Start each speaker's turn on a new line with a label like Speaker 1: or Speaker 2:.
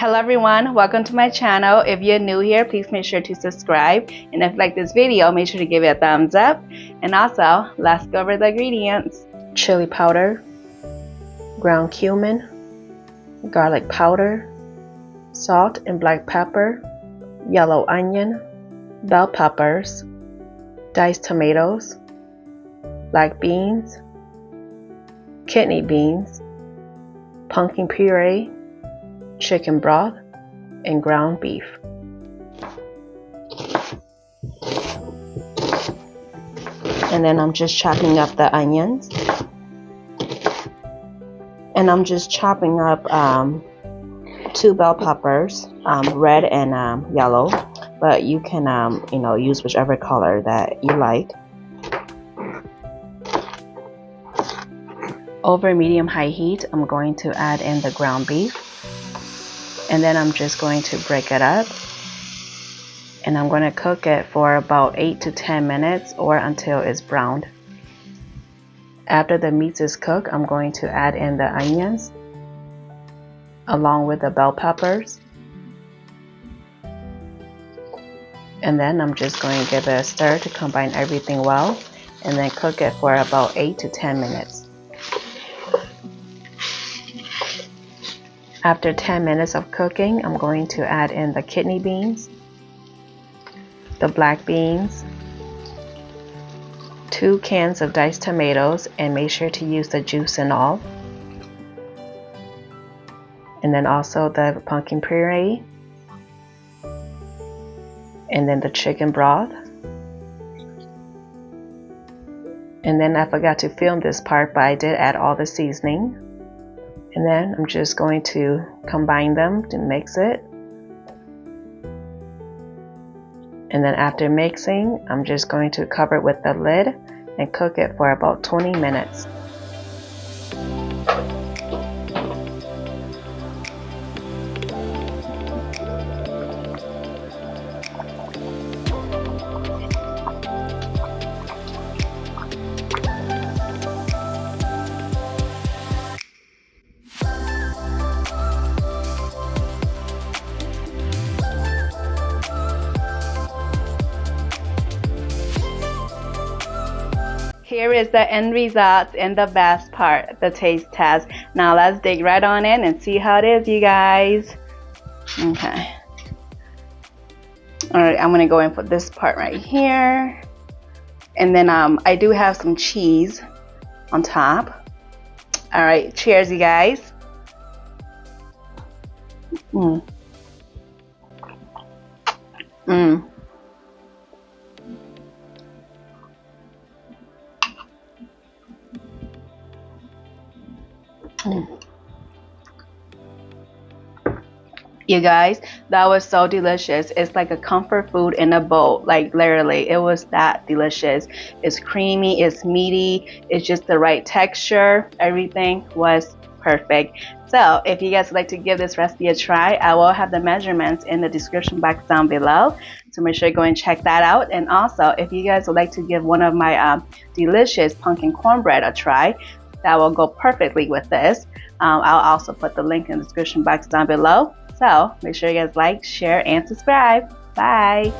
Speaker 1: Hello everyone, welcome to my channel. If you're new here, please make sure to subscribe, and if you like this video, make sure to give it a thumbs up. And also, let's go over the ingredients.
Speaker 2: Chili powder, ground cumin, garlic powder, salt and black pepper, yellow onion, bell peppers, diced tomatoes, black beans, kidney beans, pumpkin puree, chicken broth, and ground beef. And then I'm just chopping up the onions. And I'm just chopping up 2 bell peppers, red and yellow, but you can use whichever color that you like. Over medium-high heat, I'm going to add in the ground beef. And then I'm just going to break it up, and I'm going to cook it for about 8 to 10 minutes or until it's browned. After the meat is cooked, I'm going to add in the onions along with the bell peppers, and then I'm just going to give it a stir to combine everything well, and then cook it for about 8 to 10 minutes. After 10 minutes of cooking, I'm going to add in the kidney beans, the black beans, 2 cans of diced tomatoes, and make sure to use the juice and all. And then also the pumpkin puree, and then the chicken broth. And then I forgot to film this part, but I did add all the seasoning. And then I'm just going to combine them to mix it. And then after mixing, I'm just going to cover it with the lid and cook it for about 20 minutes.
Speaker 1: Here is the end result and the best part, the taste test. Now let's dig right on in and see how it is, you guys. Okay. Alright, I'm gonna go in for this part right here. And then I do have some cheese on top. Alright, cheers, you guys. You guys, that was so delicious. It's like a comfort food in a bowl. Like literally, it was that delicious. It's creamy, it's meaty, it's just the right texture. Everything was perfect. So if you guys would like to give this recipe a try, I will have the measurements in the description box down below, so make sure you go and check that out. And also, if you guys would like to give one of my delicious pumpkin cornbread a try, that will go perfectly with this. I'll also put the link in the description box down below. So make sure you guys like, share, and subscribe. Bye.